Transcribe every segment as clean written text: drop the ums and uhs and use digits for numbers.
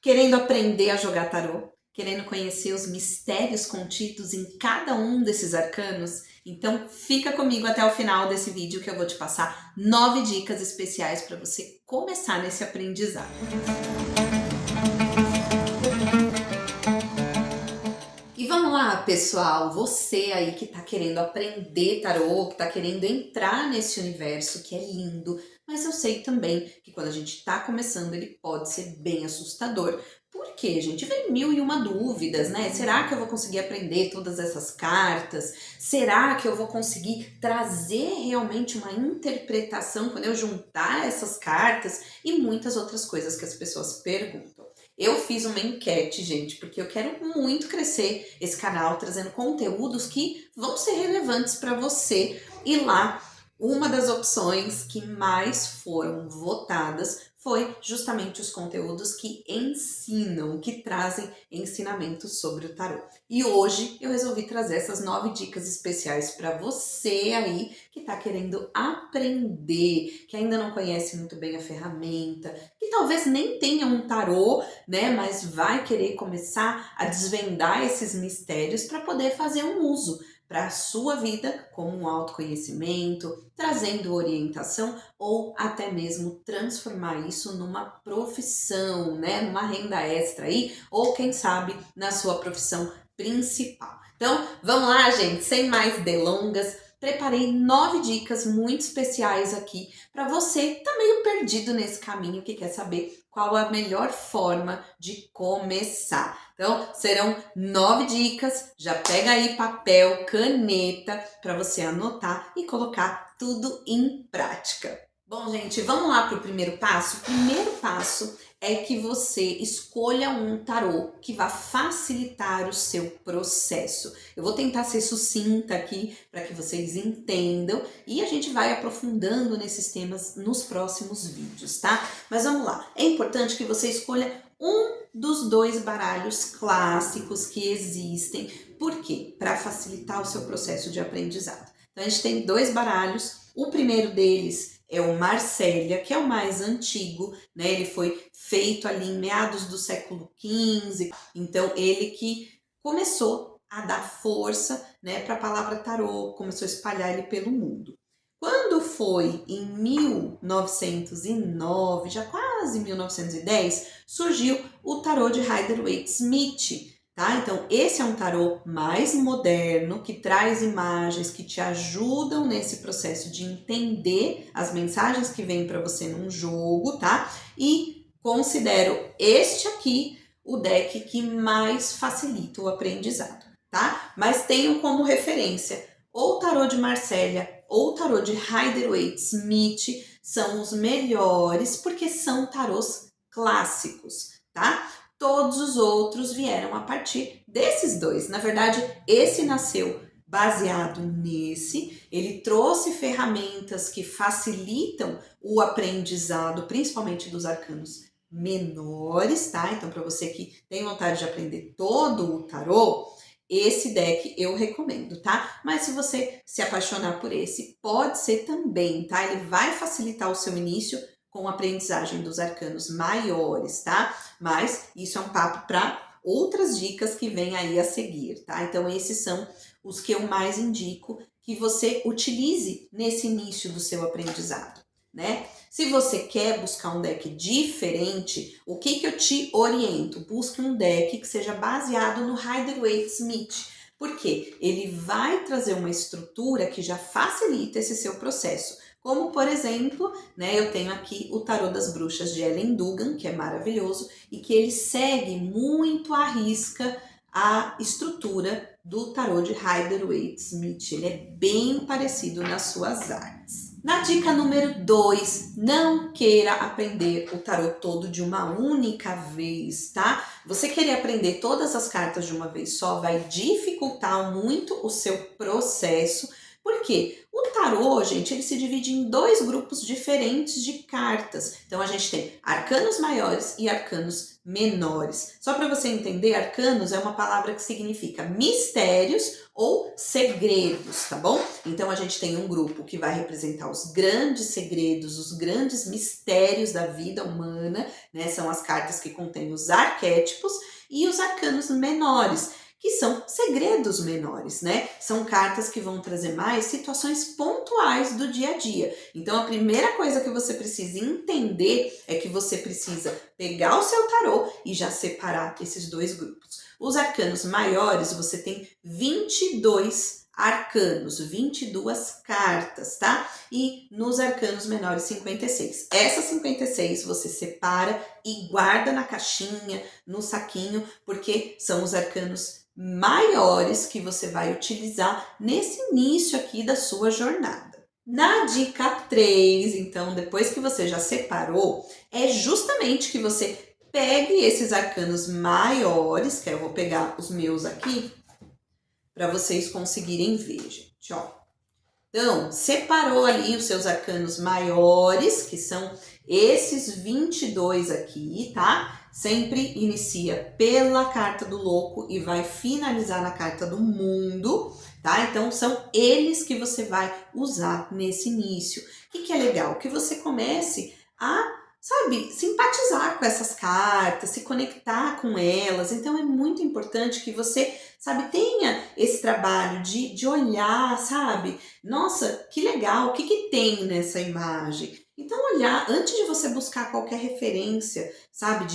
Querendo aprender a jogar tarô? Querendo conhecer os mistérios contidos em cada um desses arcanos? Então fica comigo até o final desse vídeo que eu vou te passar 9 dicas especiais para você começar nesse aprendizado. E vamos lá, pessoal, você aí que está querendo aprender tarô, que está querendo entrar nesse universo que é lindo, mas eu sei também que quando a gente está começando ele pode ser bem assustador. Por quê, gente? Vem mil e uma dúvidas, né? Será que eu vou conseguir aprender todas essas cartas? Será que eu vou conseguir trazer realmente uma interpretação quando eu juntar essas cartas? E muitas outras coisas que as pessoas perguntam. Eu fiz uma enquete, gente, porque eu quero muito crescer esse canal trazendo conteúdos que vão ser relevantes para você. E lá, uma das opções que mais foram votadas foi justamente os conteúdos que ensinam, que trazem ensinamentos sobre o tarô. E hoje eu resolvi trazer essas 9 dicas especiais para você aí que está querendo aprender, que ainda não conhece muito bem a ferramenta, que talvez nem tenha um tarô, né, mas vai querer começar a desvendar esses mistérios para poder fazer um uso para a sua vida como um autoconhecimento, trazendo orientação ou até mesmo transformar isso numa profissão, né, numa renda extra aí, ou quem sabe na sua profissão principal. Então, vamos lá, gente, sem mais delongas, preparei 9 dicas muito especiais aqui para você que tá meio perdido nesse caminho, que quer saber qual a melhor forma de começar. Então, serão 9 dicas, já pega aí papel, caneta para você anotar e colocar tudo em prática. Bom, gente, vamos lá para o primeiro passo? O primeiro passo é que você escolha um tarô que vá facilitar o seu processo. Eu vou tentar ser sucinta aqui para que vocês entendam e a gente vai aprofundando nesses temas nos próximos vídeos, tá? Mas vamos lá, é importante que você escolha um dos 2 baralhos clássicos que existem. Por quê? Para facilitar o seu processo de aprendizado. Então a gente tem 2 baralhos, o primeiro deles é o Marsella, que é o mais antigo, né? Ele foi feito ali em meados do século XV, então ele que começou a dar força, né, para a palavra tarô, começou a espalhar ele pelo mundo. Quando foi em 1909, já quase 1910, surgiu o tarô de Rider-Waite-Smith, tá? Então esse é um tarô mais moderno, que traz imagens que te ajudam nesse processo de entender as mensagens que vêm para você num jogo, tá? E considero este aqui o deck que mais facilita o aprendizado, tá? Mas tenho como referência ou o tarô de Marsella ou o tarô de Rider-Waite-Smith, são os melhores porque são tarôs clássicos, tá? Todos os outros vieram a partir desses 2. Na verdade, esse nasceu baseado nesse, ele trouxe ferramentas que facilitam o aprendizado, principalmente dos arcanos menores, tá? Então, para você que tem vontade de aprender todo o tarô, esse deck eu recomendo, tá? Mas se você se apaixonar por esse, pode ser também, tá? Ele vai facilitar o seu início com a aprendizagem dos arcanos maiores, tá? Mas isso é um papo para outras dicas que vêm aí a seguir, tá? Então esses são os que eu mais indico que você utilize nesse início do seu aprendizado, né? Se você quer buscar um deck diferente, o que eu te oriento? Busque um deck que seja baseado no Rider-Waite-Smith, porque ele vai trazer uma estrutura que já facilita esse seu processo. Como, por exemplo, né, eu tenho aqui o Tarô das Bruxas de Ellen Dugan, que é maravilhoso, e que ele segue muito à risca a estrutura do tarô de Rider-Waite-Smith. Ele é bem parecido nas suas artes. Na dica número 2, não queira aprender o tarô todo de uma única vez, tá? Você querer aprender todas as cartas de uma vez só vai dificultar muito o seu processo, Por quê? O tarô, gente, ele se divide em dois grupos diferentes de cartas. Então a gente tem arcanos maiores e arcanos menores. Só para você entender, arcanos é uma palavra que significa mistérios ou segredos, tá bom? Então a gente tem um grupo que vai representar os grandes segredos, os grandes mistérios da vida humana, né? São as cartas que contêm os arquétipos, e os arcanos menores, que são segredos menores, né? São cartas que vão trazer mais situações pontuais do dia a dia. Então a primeira coisa que você precisa entender é que você precisa pegar o seu tarô e já separar esses dois grupos. Os arcanos maiores, você tem 22 arcanos, 22 cartas, tá? E nos arcanos menores, 56. Essas 56 você separa e guarda na caixinha, no saquinho, porque são os arcanos maiores que você vai utilizar nesse início aqui da sua jornada. Na dica 3, então, depois que você já separou, é justamente que você pegue esses arcanos maiores, que eu vou pegar os meus aqui, para vocês conseguirem ver, gente, ó. Então, separou ali os seus arcanos maiores, que são esses 22 aqui, tá? Sempre inicia pela carta do louco e vai finalizar na carta do mundo, tá? Então, são eles que você vai usar nesse início. O que é legal? Que você comece a, sabe, simpatizar com essas cartas, se conectar com elas. Então, é muito importante que você, sabe, tenha esse trabalho de olhar, sabe? Nossa, que legal, o que tem nessa imagem? Então, olhar, antes de você buscar qualquer referência, sabe,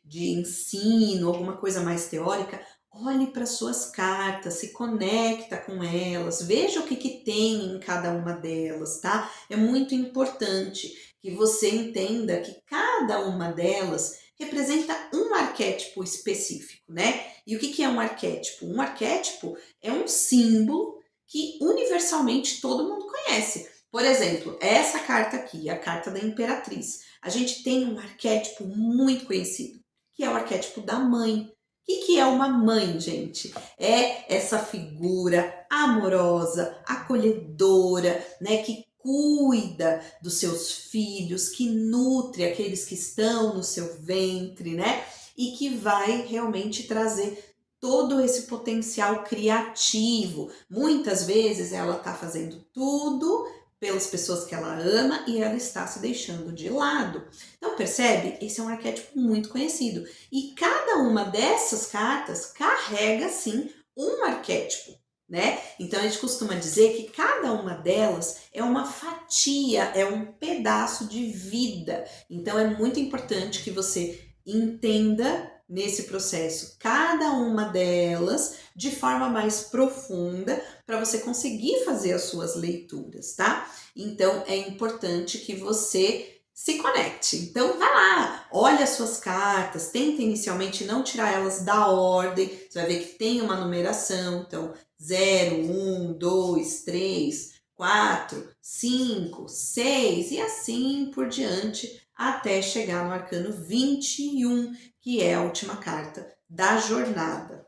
de ensino, alguma coisa mais teórica, olhe para suas cartas, se conecta com elas, veja o que tem em cada uma delas, tá? É muito importante que você entenda que cada uma delas representa um arquétipo específico, né? E o que é um arquétipo? Um arquétipo é um símbolo que universalmente todo mundo conhece. Por exemplo, essa carta aqui, a carta da Imperatriz. A gente tem um arquétipo muito conhecido, que é o arquétipo da mãe. O que é uma mãe, gente? É essa figura amorosa, acolhedora, né, que cuida dos seus filhos, que nutre aqueles que estão no seu ventre, né? E que vai realmente trazer todo esse potencial criativo. Muitas vezes ela está fazendo tudo pelas pessoas que ela ama e ela está se deixando de lado. Então, percebe? Esse é um arquétipo muito conhecido. E cada uma dessas cartas carrega, sim, um arquétipo, né? Então, a gente costuma dizer que cada uma delas é uma fatia, é um pedaço de vida. Então, é muito importante que você entenda nesse processo cada uma delas de forma mais profunda para você conseguir fazer as suas leituras, tá? Então é importante que você se conecte. Então vai lá, olha as suas cartas, tenta inicialmente não tirar elas da ordem, você vai ver que tem uma numeração, então 0, 1, 2, 3, 4, 5, 6 e assim por diante até chegar no arcano 21, que é a última carta da jornada.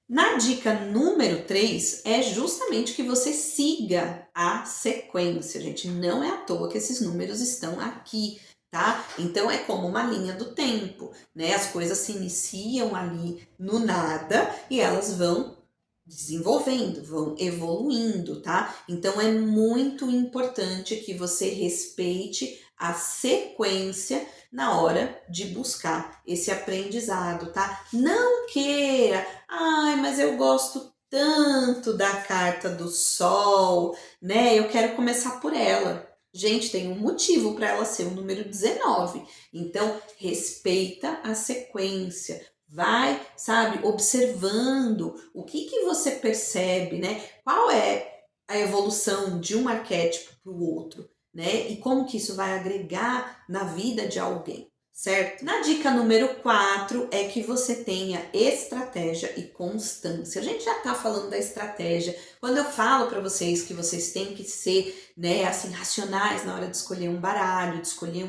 Na dica número 3 é justamente que você siga a sequência, gente. Não é à toa que esses números estão aqui, tá? Então é como uma linha do tempo, né? As coisas se iniciam ali no nada e elas vão desenvolvendo, vão evoluindo, tá? Então é muito importante que você respeite a sequência na hora de buscar esse aprendizado, tá? Não queira, ai, mas eu gosto tanto da carta do Sol, né? Eu quero começar por ela. Gente, tem um motivo para ela ser o número 19. Então, respeita a sequência. Vai, sabe, observando o que você percebe, né? Qual é a evolução de um arquétipo para o outro, né? E como que isso vai agregar na vida de alguém, certo? Na dica número 4 é que você tenha estratégia e constância. A gente já tá falando da estratégia. Quando eu falo para vocês que vocês têm que ser, né, assim, racionais na hora de escolher um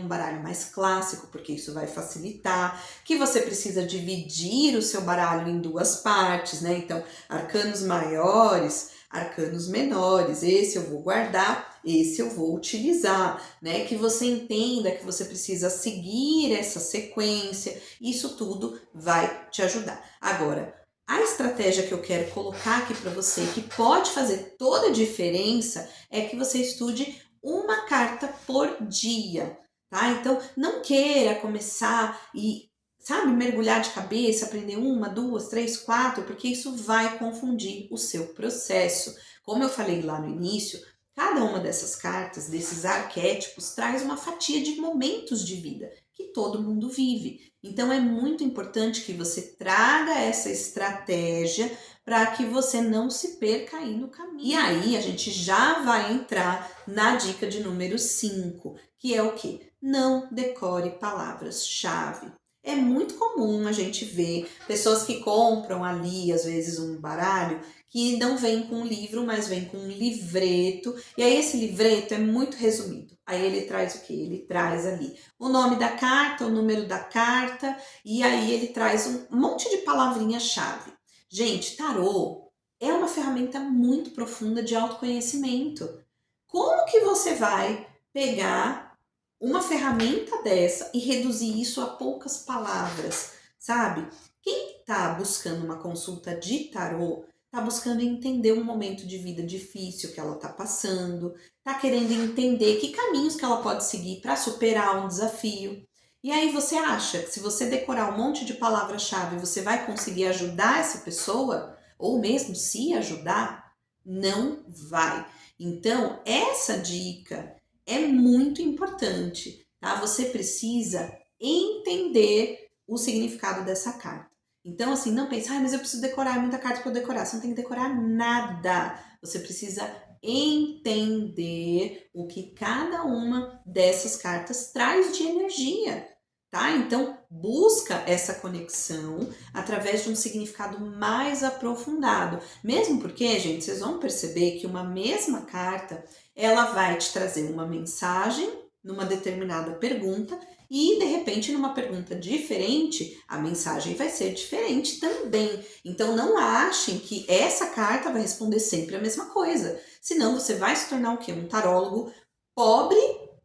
baralho mais clássico, porque isso vai facilitar, que você precisa dividir o seu baralho em duas partes, né? Então, arcanos maiores, arcanos menores, esse eu vou guardar, esse eu vou utilizar, né? Que você entenda que você precisa seguir essa sequência, isso tudo vai te ajudar. Agora, a estratégia que eu quero colocar aqui para você, que pode fazer toda a diferença, é que você estude uma carta por dia, tá? Então, não queira começar e, sabe, mergulhar de cabeça, aprender uma, duas, três, quatro, porque isso vai confundir o seu processo. Como eu falei lá no início, cada uma dessas cartas, desses arquétipos, traz uma fatia de momentos de vida que todo mundo vive. Então é muito importante que você traga essa estratégia para que você não se perca aí no caminho. E aí a gente já vai entrar na dica de número 5, que é o quê? Não decore palavras-chave. É muito comum a gente ver pessoas que compram ali, às vezes, um baralho que não vem com um livro, mas vem com um livreto. E aí esse livreto é muito resumido. Aí ele traz o quê? Ele traz ali o nome da carta, o número da carta, e aí ele traz um monte de palavrinha-chave. Gente, tarô é uma ferramenta muito profunda de autoconhecimento. Como que você vai pegar uma ferramenta dessa e reduzir isso a poucas palavras, sabe? Quem está buscando uma consulta de tarô está buscando entender um momento de vida difícil que ela está passando, está querendo entender que caminhos que ela pode seguir para superar um desafio. E aí você acha que se você decorar um monte de palavra-chave, você vai conseguir ajudar essa pessoa? Ou mesmo se ajudar? Não vai. Então, essa dica é muito importante, tá? Você precisa entender o significado dessa carta. Então, assim, não pense, mas eu preciso decorar, muita carta para eu decorar. Você não tem que decorar nada. Você precisa entender o que cada uma dessas cartas traz de energia, tá? Então, busca essa conexão através de um significado mais aprofundado. Mesmo porque, gente, vocês vão perceber que uma mesma carta, ela vai te trazer uma mensagem numa determinada pergunta e, de repente, numa pergunta diferente, a mensagem vai ser diferente também. Então, não achem que essa carta vai responder sempre a mesma coisa. Senão, você vai se tornar o quê? Um tarólogo pobre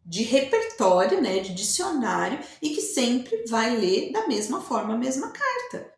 de repertório, né, de dicionário, e que sempre vai ler da mesma forma a mesma carta.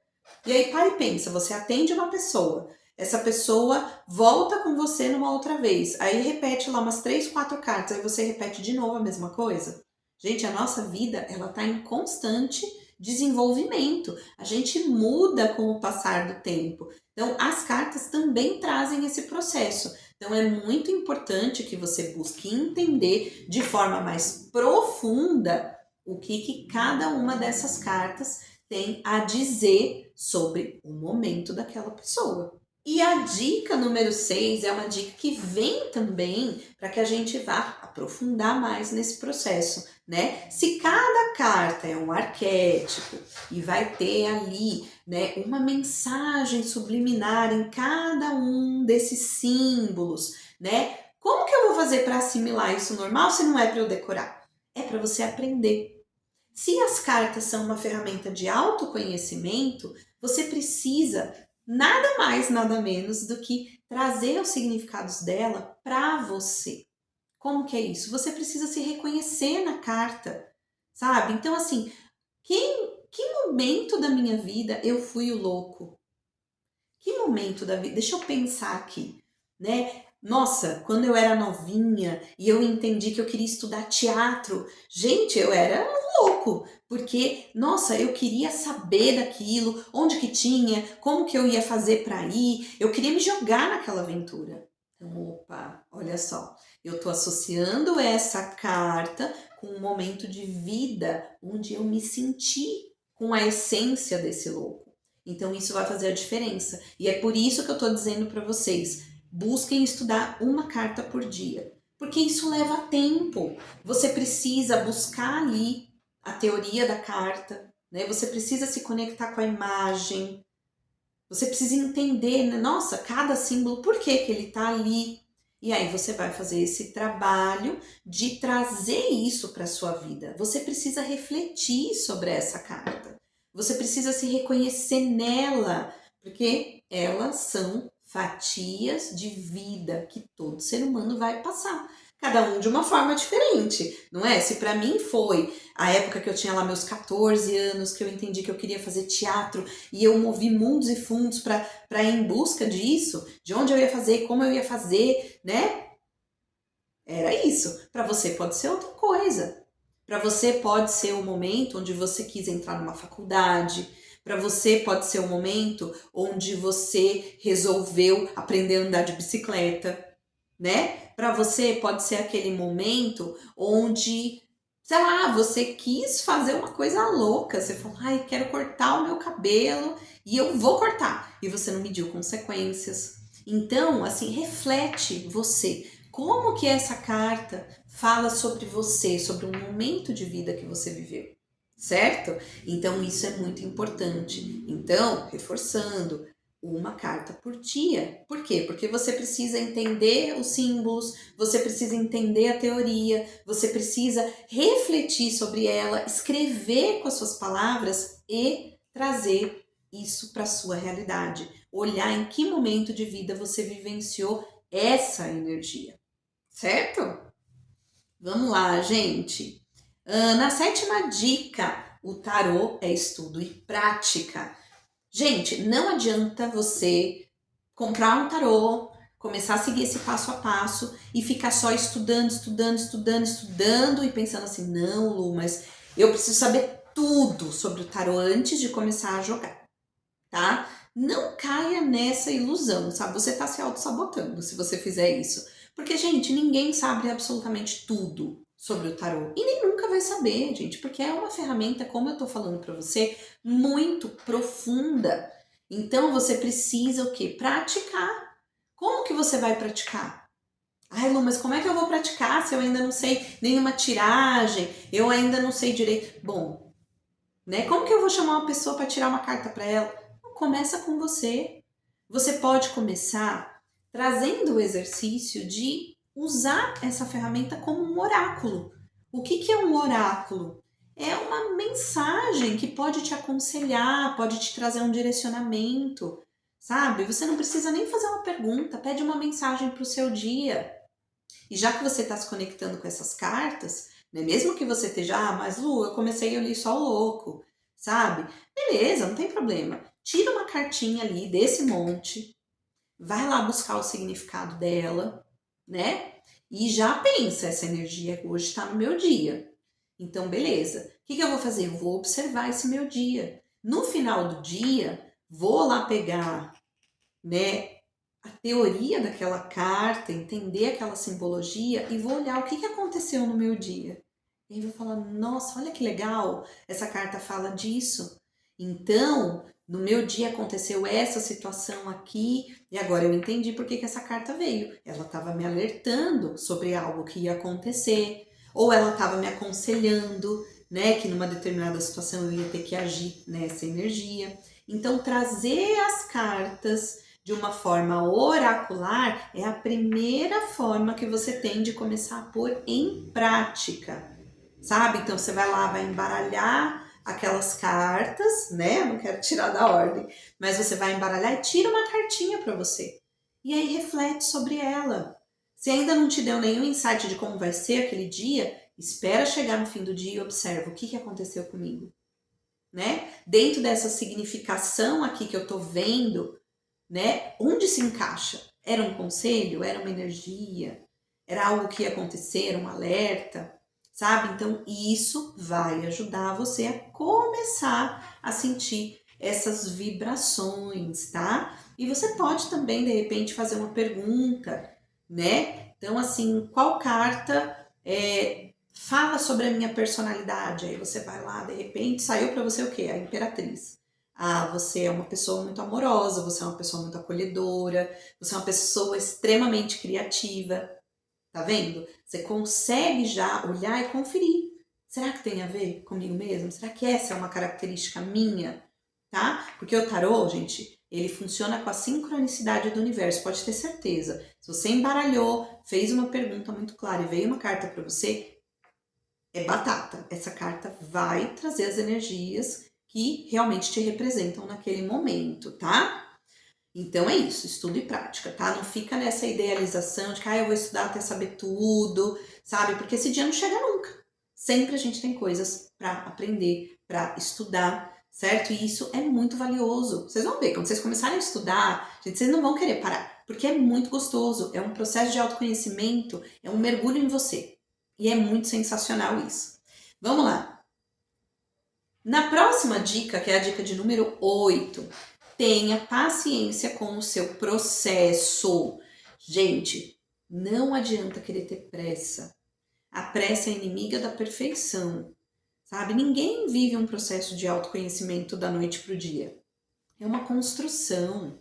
E aí, para e pensa, você atende uma pessoa, essa pessoa volta com você numa outra vez, aí repete lá umas 3, 4 cartas, aí você repete de novo a mesma coisa. Gente, a nossa vida, ela tá em constante desenvolvimento. A gente muda com o passar do tempo. Então, as cartas também trazem esse processo. Então, é muito importante que você busque entender de forma mais profunda o que cada uma dessas cartas tem a dizer sobre o momento daquela pessoa. E a dica número 6 é uma dica que vem também para que a gente vá aprofundar mais nesse processo, né? Se cada carta é um arquétipo e vai ter ali, né, uma mensagem subliminar em cada um desses símbolos, né? Como que eu vou fazer para assimilar isso normal se não é para eu decorar? É para você aprender. Se as cartas são uma ferramenta de autoconhecimento, você precisa nada mais, nada menos do que trazer os significados dela para você. Como que é isso? Você precisa se reconhecer na carta, sabe? Então, assim, que momento da minha vida eu fui o louco? Que momento da vida? Deixa eu pensar aqui, né? Nossa, quando eu era novinha e eu entendi que eu queria estudar teatro, gente, eu era um louco, porque, nossa, eu queria saber daquilo, onde que tinha, como que eu ia fazer para ir, eu queria me jogar naquela aventura. Então, opa, olha só, eu tô associando essa carta com um momento de vida onde eu me senti com a essência desse louco. Então isso vai fazer a diferença. E é por isso que eu estou dizendo para vocês, busquem estudar uma carta por dia. Porque isso leva tempo. Você precisa buscar ali a teoria da carta, né? Você precisa se conectar com a imagem. Você precisa entender, né? Nossa, cada símbolo, por que que ele está ali? E aí você vai fazer esse trabalho de trazer isso para a sua vida. Você precisa refletir sobre essa carta. Você precisa se reconhecer nela, porque elas são fatias de vida que todo ser humano vai passar. Cada um de uma forma diferente, não é? Se para mim foi a época que eu tinha lá meus 14 anos, que eu entendi que eu queria fazer teatro e eu movi mundos e fundos para ir em busca disso, de onde eu ia fazer, como eu ia fazer, né? Era isso. Para você pode ser outra coisa. Para você pode ser o momento onde você quis entrar numa faculdade. Para você pode ser o momento onde você resolveu aprender a andar de bicicleta, né? Para você pode ser aquele momento onde, sei lá, você quis fazer uma coisa louca. Você falou, ai, quero cortar o meu cabelo e eu vou cortar. E você não mediu consequências. Então, assim, reflete você. Como que essa carta fala sobre você, sobre um momento de vida que você viveu, certo? Então, isso é muito importante. Então, reforçando, uma carta por dia. Por quê? Porque você precisa entender os símbolos, você precisa entender a teoria, você precisa refletir sobre ela, escrever com as suas palavras e trazer isso para a sua realidade. Olhar em que momento de vida você vivenciou essa energia, certo? Vamos lá, gente. Na sétima dica, o tarô é estudo e prática. Gente, não adianta você comprar um tarô, começar a seguir esse passo a passo e ficar só estudando e pensando assim, não, Lu, mas eu preciso saber tudo sobre o tarô antes de começar a jogar, tá? Não caia nessa ilusão, sabe? Você tá se auto-sabotando se você fizer isso. Porque, gente, ninguém sabe absolutamente tudo sobre o tarô. E nem nunca vai saber, gente, porque é uma ferramenta, como eu tô falando pra você, muito profunda. Então, você precisa o quê? Praticar. Como que você vai praticar? Ai, Lu, mas como é que eu vou praticar se eu ainda não sei nenhuma tiragem? Eu ainda não sei direito. Bom, né? Como que eu vou chamar uma pessoa para tirar uma carta para ela? Começa com você. Você pode começar trazendo o exercício de usar essa ferramenta como um oráculo. O que é um oráculo? É uma mensagem que pode te aconselhar, pode te trazer um direcionamento, sabe? Você não precisa nem fazer uma pergunta, pede uma mensagem para o seu dia. E já que você está se conectando com essas cartas, né, mesmo que você esteja, mas Lu, eu comecei a ler só o louco, sabe? Beleza, não tem problema. Tira uma cartinha ali desse monte, vai lá buscar o significado dela, né? E já pensa, essa energia hoje está no meu dia. Então, beleza. O que eu vou fazer? Eu vou observar esse meu dia. No final do dia, vou lá pegar, né, a teoria daquela carta, entender aquela simbologia e vou olhar o que aconteceu no meu dia. E aí vou falar, nossa, olha que legal, essa carta fala disso. Então, no meu dia aconteceu essa situação aqui e agora eu entendi por que essa carta veio. Ela estava me alertando sobre algo que ia acontecer, ou ela estava me aconselhando, né, que numa determinada situação eu ia ter que agir nessa energia. Então, trazer as cartas de uma forma oracular é a primeira forma que você tem de começar a pôr em prática, sabe? Então você vai lá, vai embaralhar aquelas cartas, né? Não quero tirar da ordem, mas você vai embaralhar e tira uma cartinha para você. E aí reflete sobre ela. Se ainda não te deu nenhum insight de como vai ser aquele dia, espera chegar no fim do dia e observa o que aconteceu comigo, né? Dentro dessa significação aqui que eu tô vendo, né? Onde se encaixa? Era um conselho? Era uma energia? Era algo que ia acontecer? Era um alerta? Sabe? Então, isso vai ajudar você a começar a sentir essas vibrações, tá? E você pode também, de repente, fazer uma pergunta, né? Então, assim, qual carta fala sobre a minha personalidade? Aí você vai lá, de repente, saiu para você o quê? A Imperatriz. Ah, você é uma pessoa muito amorosa, você é uma pessoa muito acolhedora, você é uma pessoa extremamente criativa. Tá vendo? Você consegue já olhar e conferir. Será que tem a ver comigo mesmo? Será que essa é uma característica minha? Tá? Porque o tarô, gente, ele funciona com a sincronicidade do universo, pode ter certeza. Se você embaralhou, fez uma pergunta muito clara e veio uma carta para você, é batata. Essa carta vai trazer as energias que realmente te representam naquele momento, tá? Então é isso, estudo e prática, tá? Não fica nessa idealização de que eu vou estudar até saber tudo, sabe? Porque esse dia não chega nunca. Sempre a gente tem coisas para aprender, para estudar, certo? E isso é muito valioso. Vocês vão ver, quando vocês começarem a estudar, gente, vocês não vão querer parar, porque é muito gostoso, é um processo de autoconhecimento, é um mergulho em você. E é muito sensacional isso. Vamos lá. Na próxima dica, que é a dica de número 8, tenha paciência com o seu processo. Gente, não adianta querer ter pressa. A pressa é inimiga da perfeição, sabe? Ninguém vive um processo de autoconhecimento da noite para o dia. É uma construção,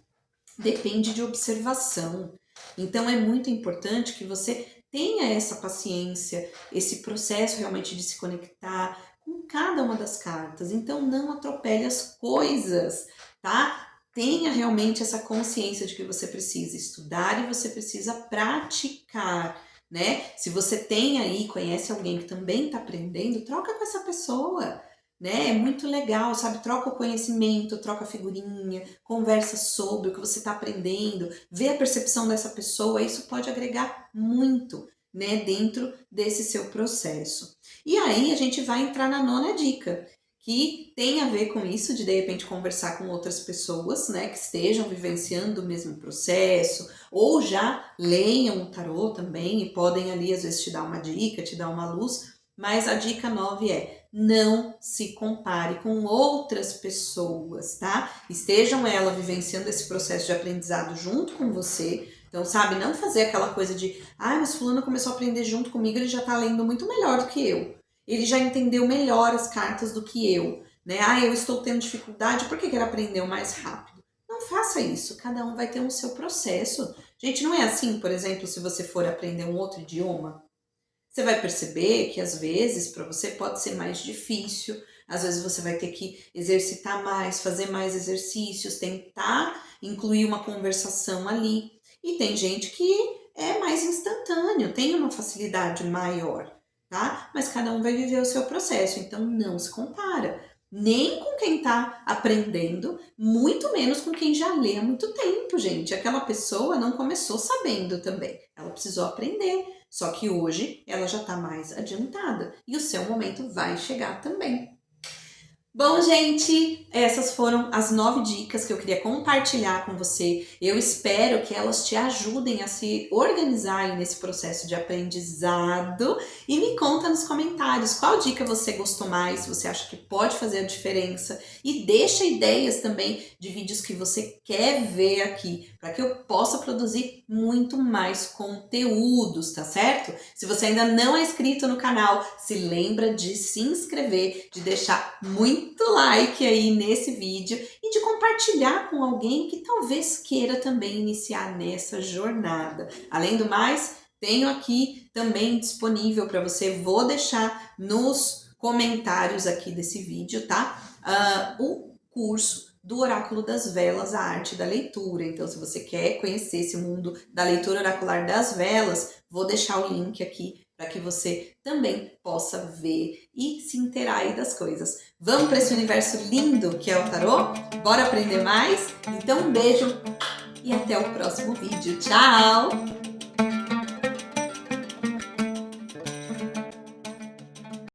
depende de observação. Então é muito importante que você tenha essa paciência, esse processo realmente de se conectar com cada uma das cartas. Então não atropele as coisas, tá? Tenha realmente essa consciência de que você precisa estudar e você precisa praticar, né? Se você tem aí, conhece alguém que também está aprendendo, troca com essa pessoa, né? É muito legal, sabe? Troca o conhecimento, troca a figurinha, conversa sobre o que você está aprendendo, vê a percepção dessa pessoa, isso pode agregar muito, né? Dentro desse seu processo. E aí a gente vai entrar na 9ª dica, que tem a ver com isso de repente conversar com outras pessoas, né, que estejam vivenciando o mesmo processo, ou já leiam o tarô também e podem ali às vezes te dar uma dica, te dar uma luz, mas a dica 9 é: não se compare com outras pessoas, tá? Estejam elas vivenciando esse processo de aprendizado junto com você. Então, sabe, não fazer aquela coisa de mas fulano começou a aprender junto comigo, ele já tá lendo muito melhor do que eu. Ele já entendeu melhor as cartas do que eu, né? Eu estou tendo dificuldade, por que ele aprendeu mais rápido? Não faça isso, cada um vai ter o seu processo. Gente, não é assim, por exemplo, se você for aprender um outro idioma, você vai perceber que às vezes para você pode ser mais difícil, às vezes você vai ter que exercitar mais, fazer mais exercícios, tentar incluir uma conversação ali. E tem gente que é mais instantâneo, tem uma facilidade maior, tá? Mas cada um vai viver o seu processo, então não se compara. Nem com quem está aprendendo, muito menos com quem já lê há muito tempo, gente. Aquela pessoa não começou sabendo também, ela precisou aprender. Só que hoje ela já está mais adiantada e o seu momento vai chegar também. Bom, gente, essas foram as 9 dicas que eu queria compartilhar com você. Eu espero que elas te ajudem a se organizar aí nesse processo de aprendizado. E me conta nos comentários qual dica você gostou mais, se você acha que pode fazer a diferença. E deixa ideias também de vídeos que você quer ver aqui, para que eu possa produzir muito mais conteúdos, tá certo? Se você ainda não é inscrito no canal, se lembra de se inscrever, de deixar muito like aí nesse vídeo e de compartilhar com alguém que talvez queira também iniciar nessa jornada. Além do mais, tenho aqui também disponível para você, vou deixar nos comentários aqui desse vídeo, tá? O curso do Oráculo das Velas, a arte da leitura. Então, se você quer conhecer esse mundo da leitura oracular das velas, vou deixar o link aqui para que você também possa ver e se inteirar aí das coisas. Vamos para esse universo lindo que é o tarô? Bora aprender mais? Então um beijo e até o próximo vídeo. Tchau!